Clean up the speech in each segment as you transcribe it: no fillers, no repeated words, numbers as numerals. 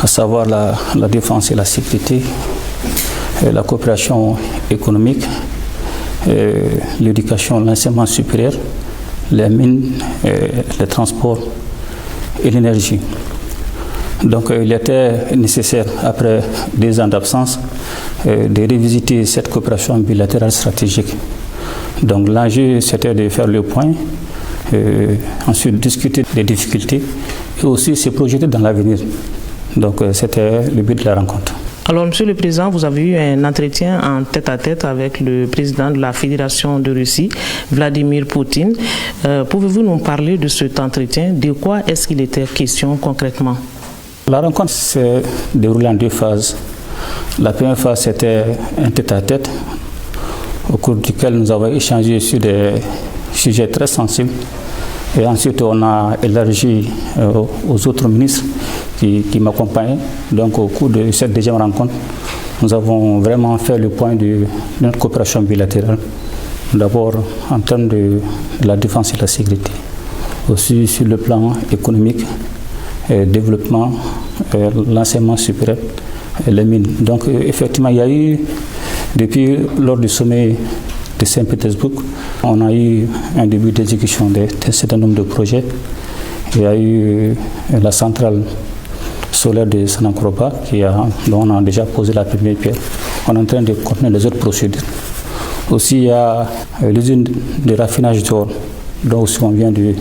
à savoir la défense et la sécurité, la coopération économique, l'éducation, l'enseignement supérieur, les mines, les transports et l'énergie. Donc il était nécessaire, après 2 ans d'absence, de revisiter cette coopération bilatérale stratégique. Donc l'enjeu, c'était de faire le point, ensuite discuter des difficultés et aussi se projeter dans l'avenir. Donc c'était le but de la rencontre. Alors, Monsieur le Président, vous avez eu un entretien en tête-à-tête avec le président de la Fédération de Russie, Vladimir Poutine. Pouvez-vous nous parler de cet entretien? De quoi est-ce qu'il était question concrètement? La rencontre s'est déroulée en 2 phases. La première phase, c'était un tête-à-tête au cours duquel nous avons échangé sur des sujets très sensibles. Et ensuite, on a élargi aux autres ministres qui m'accompagnaient. Donc, au cours de cette deuxième rencontre, nous avons vraiment fait le point de notre coopération bilatérale. D'abord, en termes de la défense et la sécurité. Aussi sur le plan économique, développement, l'enseignement supérieur, les mines. Donc, effectivement, il y a eu, depuis lors du sommet de Saint-Pétersbourg, on a eu un début d'exécution d'un certain nombre de projets. Il y a eu la centrale solaire de Sanakroba dont on a déjà posé la première pierre. On est en train de continuer les autres procédures. Aussi, il y a l'usine de raffinage d'or, dont aussi on vient de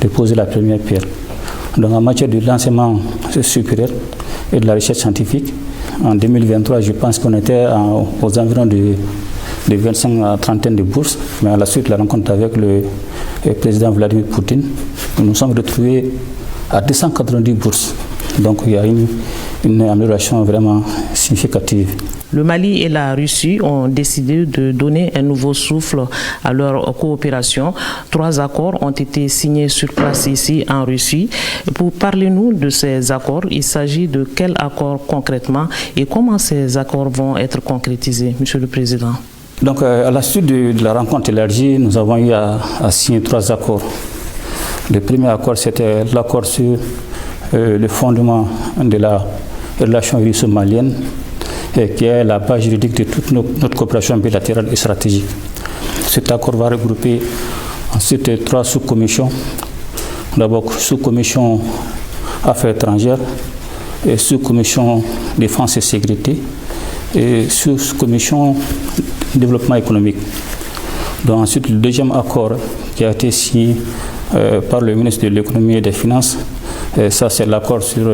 poser la première pierre. Donc en matière de l'enseignement supérieur et de la recherche scientifique, en 2023, je pense qu'on était aux environs de 25 à 30 de bourses, mais à la suite de la rencontre avec le président Vladimir Poutine, nous nous sommes retrouvés à 290 bourses. Donc il y a une amélioration vraiment significative. Le Mali et la Russie ont décidé de donner un nouveau souffle à leur coopération. 3 accords ont été signés sur place ici en Russie. Parlez-nous de ces accords. Il s'agit de quels accords concrètement et comment ces accords vont être concrétisés, Monsieur le Président? Donc à la suite de la rencontre élargie, nous avons eu à signer 3 accords. Le premier accord, c'était l'accord sur le fondement de la relation russo-malienne, qui est la base juridique de toute notre coopération bilatérale et stratégique. Cet accord va regrouper ensuite 3 sous-commissions. D'abord, sous-commission affaires étrangères, et sous-commission défense et sécurité, et sous-commission développement économique. Donc ensuite, le deuxième accord qui a été signé par le ministre de l'économie et des finances, ça c'est l'accord sur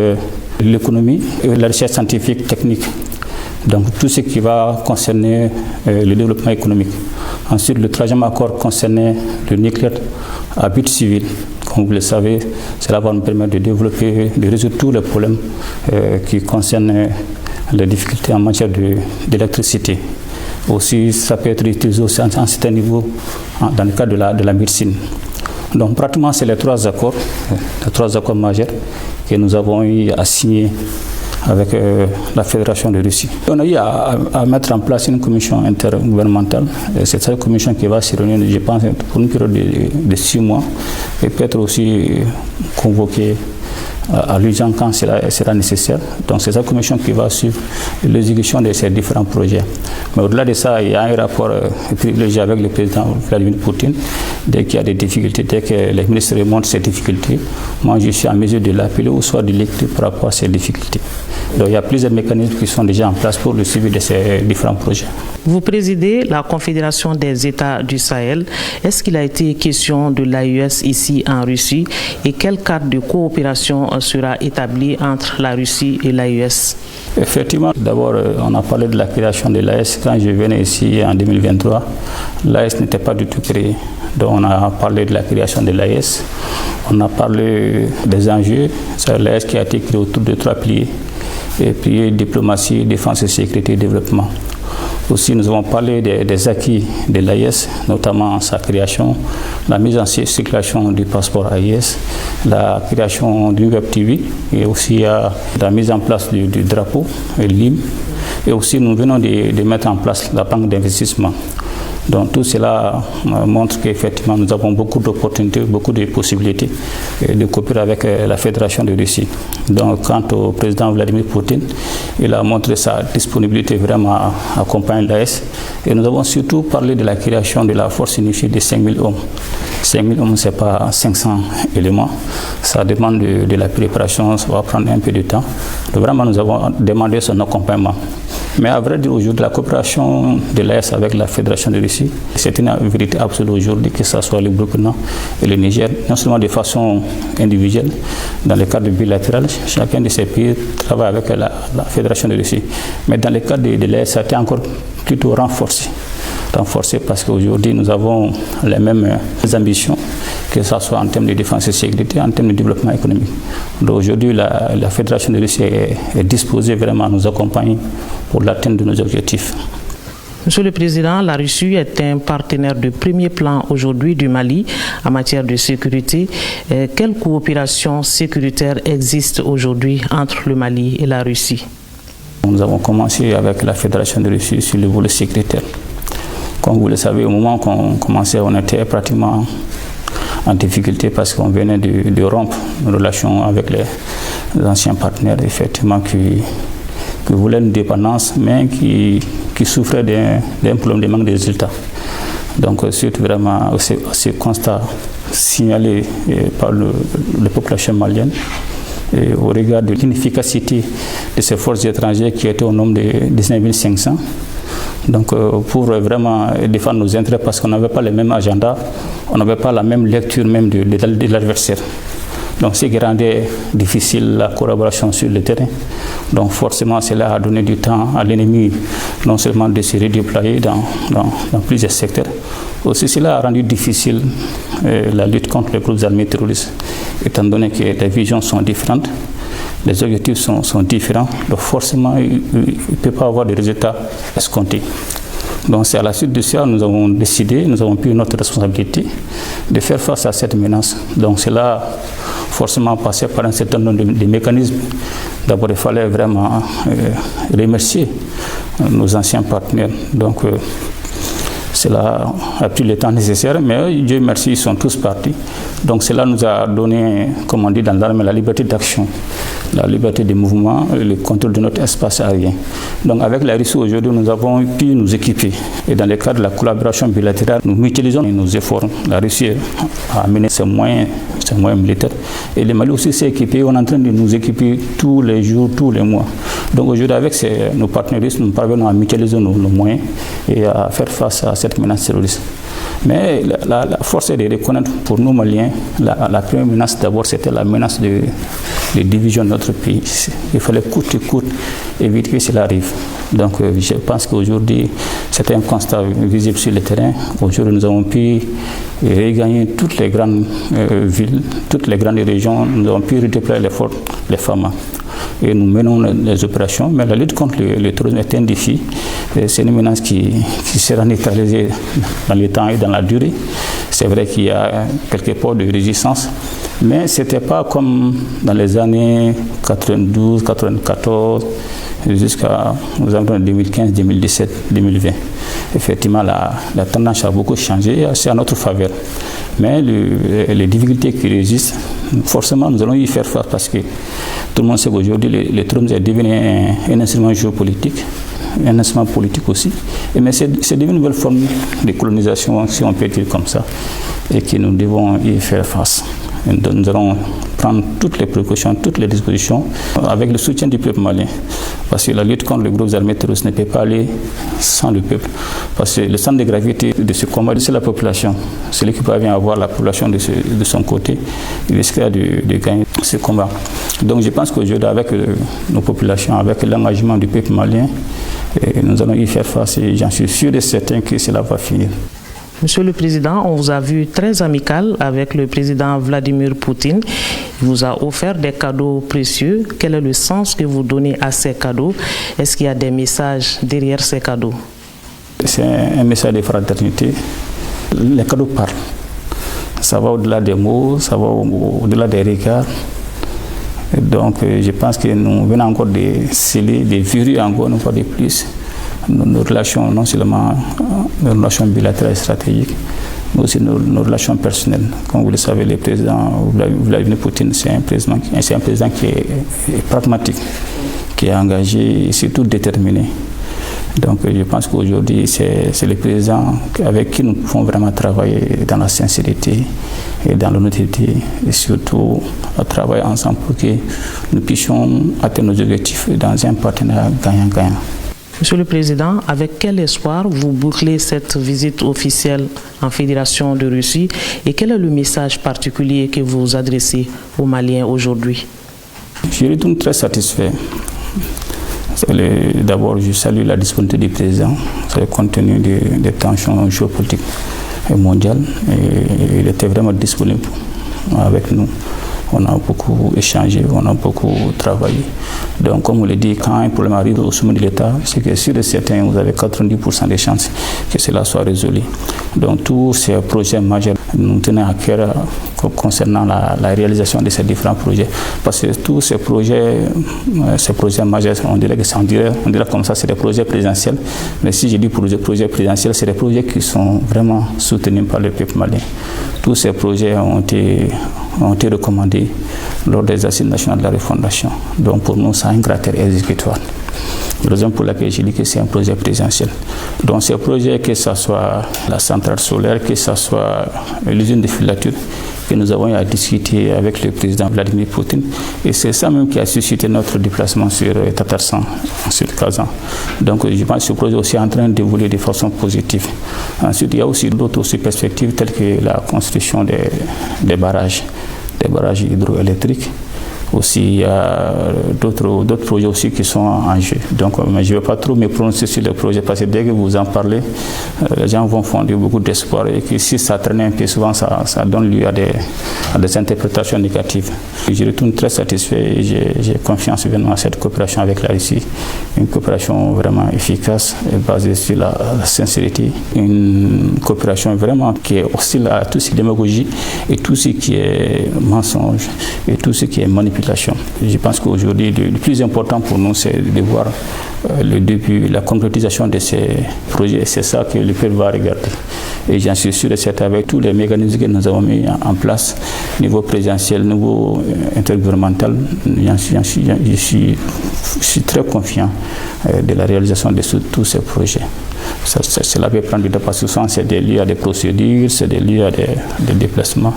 l'économie et la recherche scientifique technique. Donc tout ce qui va concerner le développement économique. Ensuite, le troisième accord concernait le nucléaire à but civil. Comme vous le savez, cela va nous permettre de développer, de résoudre tous les problèmes qui concernent les difficultés en matière d'électricité. Aussi, ça peut être utilisé aussi à un certain niveau dans le cadre de la médecine. Donc pratiquement, c'est les 3 accords majeurs que nous avons eu à signer avec la Fédération de Russie. On a eu à mettre en place une commission intergouvernementale. C'est cette commission qui va se réunir, je pense, pour une période de 6 mois et peut être aussi convoquée à l'urgence quand cela sera nécessaire. Donc c'est cette commission qui va suivre l'exécution de ces différents projets. Mais au-delà de ça, il y a un rapport privilégié avec le président Vladimir Poutine. Dès qu'il y a des difficultés, dès que les ministres remontent ces difficultés, moi je suis en mesure de l'appeler ou soit de l'écouter par rapport à ces difficultés. Donc il y a plusieurs mécanismes qui sont déjà en place pour le suivi de ces différents projets. Vous présidez la Confédération des États du Sahel. Est-ce qu'il a été question de l'AES ici en Russie et quel cadre de coopération sera établi entre la Russie et l'AES? Effectivement, d'abord on a parlé de la création de l'AES. Quand je venais ici en 2023, l'AES n'était pas du tout créée. Donc on a parlé de la création de l'AES, on a parlé des enjeux. C'est l'AES qui a été créée autour de 3 piliers. Piliers diplomatie, défense et sécurité et développement. Aussi, nous avons parlé des acquis de l'AES, notamment sa création, la mise en circulation du passeport AES, la création du Web TV et aussi la mise en place du drapeau, l'hymne. Et aussi, nous venons de mettre en place la banque d'investissement. Donc tout cela montre qu'effectivement nous avons beaucoup d'opportunités, beaucoup de possibilités de coopérer avec la Fédération de Russie. Donc quant au président Vladimir Poutine, il a montré sa disponibilité vraiment à accompagner l'AES. Et nous avons surtout parlé de la création de la force unifiée de 5000 hommes. 5000 hommes, ce n'est pas 500 éléments. Ça demande de la préparation, ça va prendre un peu de temps. Donc vraiment, nous avons demandé son accompagnement. Mais à vrai dire, aujourd'hui, la coopération de l'AES avec la Fédération de Russie, c'est une vérité absolue aujourd'hui, que ce soit le Burkina et le Niger, non seulement de façon individuelle, dans le cadre bilatéral, chacun de ces pays travaille avec la Fédération de Russie. Mais dans le cadre de l'AES, ça a été encore plutôt renforcé parce qu'aujourd'hui, nous avons les mêmes ambitions, que ce soit en termes de défense et sécurité, en termes de développement économique. Donc aujourd'hui, la Fédération de Russie est disposée vraiment à nous accompagner pour l'atteinte de nos objectifs. Monsieur le Président, la Russie est un partenaire de premier plan aujourd'hui du Mali en matière de sécurité. Quelle coopération sécuritaire existe aujourd'hui entre le Mali et la Russie? Nous avons commencé avec la Fédération de Russie sur le volet sécuritaire. Comme vous le savez, au moment qu'on commençait, on était pratiquement en difficulté parce qu'on venait de rompre nos relations avec les anciens partenaires, effectivement, qui voulaient une dépendance, mais qui souffraient d'un problème de manque de résultats. Donc, suite vraiment à ce constat signalé par les populations maliennes, et au regard de l'inefficacité de ces forces étrangères qui étaient au nombre de 19 500, donc pour vraiment défendre nos intérêts, parce qu'on n'avait pas le même agenda, on n'avait pas la même lecture même de l'adversaire. Donc ce qui rendait difficile la collaboration sur le terrain. Donc forcément cela a donné du temps à l'ennemi non seulement de se redéployer dans plusieurs secteurs, aussi cela a rendu difficile la lutte contre les groupes armés terroristes, étant donné que les visions sont différentes. Les objectifs sont différents, donc forcément, il ne peut pas avoir de résultats escomptés. Donc c'est à la suite de ça, nous avons décidé, nous avons pris notre responsabilité de faire face à cette menace. Donc cela forcément passé par un certain nombre de mécanismes. D'abord, il fallait vraiment remercier nos anciens partenaires. Donc cela a pris le temps nécessaire, mais Dieu merci, ils sont tous partis. Donc cela nous a donné, comme on dit dans l'armée, la liberté d'action, la liberté de mouvement, le contrôle de notre espace aérien. Donc avec la Russie aujourd'hui, nous avons pu nous équiper. Et dans le cadre de la collaboration bilatérale, nous mutualisons nos efforts. La Russie a amené ses moyens militaires. Et le Mali aussi s'est équipé. On est en train de nous équiper tous les jours, tous les mois. Donc aujourd'hui, avec nos partenaires, nous parvenons à mutualiser nos moyens et à faire face à cette menace terroriste. Mais la force est de reconnaître pour nous Maliens, la première menace d'abord c'était la menace de division de notre pays. Il fallait coûte que coûte éviter que cela arrive. Donc je pense qu'aujourd'hui c'est un constat visible sur le terrain. Aujourd'hui nous avons pu regagner toutes les grandes villes, toutes les grandes régions. Nous avons pu redéployer les femmes. Et nous menons les opérations, mais la lutte contre le terrorisme est un défi. C'est une menace qui sera neutralisée dans le temps et dans la durée. C'est vrai qu'il y a quelques points de résistance, mais ce n'était pas comme dans les années 92, 94, jusqu'à 2015, 2017, 2020. Effectivement, la tendance a beaucoup changé, c'est à notre faveur. Mais les difficultés qui résistent, forcément, nous allons y faire face parce que tout le monde sait qu'aujourd'hui, le terrorisme est devenu un instrument géopolitique, un instrument politique aussi. Mais c'est devenu une nouvelle forme de colonisation, si on peut dire comme ça, et que nous devons y faire face. Nous allons prendre toutes les précautions, toutes les dispositions avec le soutien du peuple malien. Parce que la lutte contre les groupes armés terroristes ne peut pas aller sans le peuple. Parce que le centre de gravité de ce combat, c'est la population. Celui qui parvient à avoir la population de son côté, il risquera de gagner ce combat. Donc je pense qu'aujourd'hui, avec nos populations, avec l'engagement du peuple malien, nous allons y faire face et j'en suis sûr et certain que cela va finir. Monsieur le Président, on vous a vu très amical avec le président Vladimir Poutine. Il vous a offert des cadeaux précieux. Quel est le sens que vous donnez à ces cadeaux? Est-ce qu'il y a des messages derrière ces cadeaux? C'est un message de fraternité. Les cadeaux parlent. Ça va au-delà des mots, ça va au-delà des regards. Et donc je pense que nous venons encore de sceller, de verrouiller encore une fois de plus nos relations, non seulement nos relations bilatérales et stratégiques, mais aussi nos relations personnelles. Comme vous le savez, le président Vladimir Poutine, c'est un président qui est pragmatique, qui est engagé et surtout déterminé. Donc je pense qu'aujourd'hui, c'est le président avec qui nous pouvons vraiment travailler dans la sincérité et dans l'honnêteté, et surtout à travailler ensemble pour que nous puissions atteindre nos objectifs dans un partenariat gagnant-gagnant. Monsieur le Président, avec quel espoir vous bouclez cette visite officielle en Fédération de Russie et quel est le message particulier que vous adressez aux Maliens aujourd'hui? Je retourne très satisfait. D'abord, je salue la disponibilité du président, compte tenu des tensions géopolitiques mondiales. Et il était vraiment disponible avec nous. On a beaucoup échangé, on a beaucoup travaillé. Donc, comme on le dit, quand un problème arrive au sommet de l'État, c'est que sur certains, vous avez 90% de chances que cela soit résolu. Donc, tous ces projets majeurs, nous tenons à cœur concernant la réalisation de ces différents projets. Parce que tous ces projets majeurs, on dirait comme ça, c'est des projets présidentiels. Mais si je dis projets présidentiels, c'est des projets qui sont vraiment soutenus par le peuple malien. Tous ces projets ont été recommandés lors des assises nationales de la refondation. Donc pour nous, c'est un caractère exécutoire. La raison pour laquelle je dis que c'est un projet présidentiel. Donc ces projets, que ce soit la centrale solaire, que ce soit l'usine de filature, que nous avons eu à discuter avec le président Vladimir Poutine. Et c'est ça même qui a suscité notre déplacement sur Tatarsan, sur Kazan. Donc je pense que ce projet aussi est en train d'évoluer de façon positive. Ensuite, il y a aussi d'autres perspectives telles que la construction des barrages hydroélectriques. Aussi, il y a d'autres projets aussi qui sont en jeu. Donc, je ne vais pas trop me prononcer sur les projets parce que dès que vous en parlez, les gens vont fonder beaucoup d'espoir et que si ça traîne un peu, souvent ça donne lieu à des interprétations négatives. Je retourne très satisfait et j'ai confiance évidemment à cette coopération avec la Russie. Une coopération vraiment efficace et basée sur la sincérité. Une coopération vraiment qui est hostile à tout ce qui est démagogie et tout ce qui est mensonge et tout ce qui est manipulation. Je pense qu'aujourd'hui, le plus important pour nous, c'est de voir le début, la concrétisation de ces projets. C'est ça que le peuple va regarder. Et j'en suis sûr, c'est avec tous les mécanismes que nous avons mis en place, niveau présidentiel, niveau intergouvernemental, je suis très confiant de la réalisation de tous ces projets. Cela peut prendre du temps parce que souvent c'est lié à des procédures, c'est lié à des déplacements.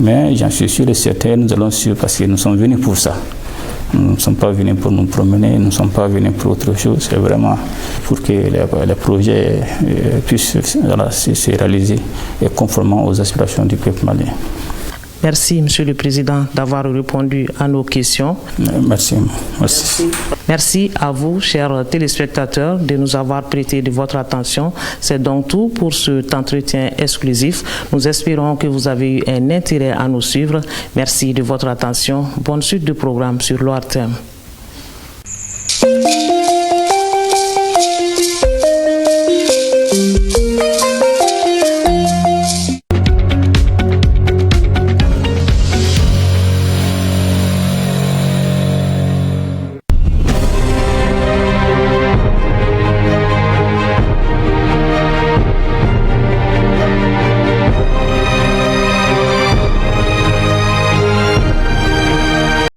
Mais j'en suis sûr et certain, nous allons suivre parce que nous sommes venus pour ça. Nous ne sommes pas venus pour nous promener, nous ne sommes pas venus pour autre chose. C'est vraiment pour que les projets puissent se réaliser et conformément aux aspirations du peuple malien. Merci, Monsieur le Président, d'avoir répondu à nos questions. Merci. Merci à vous, chers téléspectateurs, de nous avoir prêté de votre attention. C'est donc tout pour cet entretien exclusif. Nous espérons que vous avez eu un intérêt à nous suivre. Merci de votre attention. Bonne suite de programme sur l'ORTM.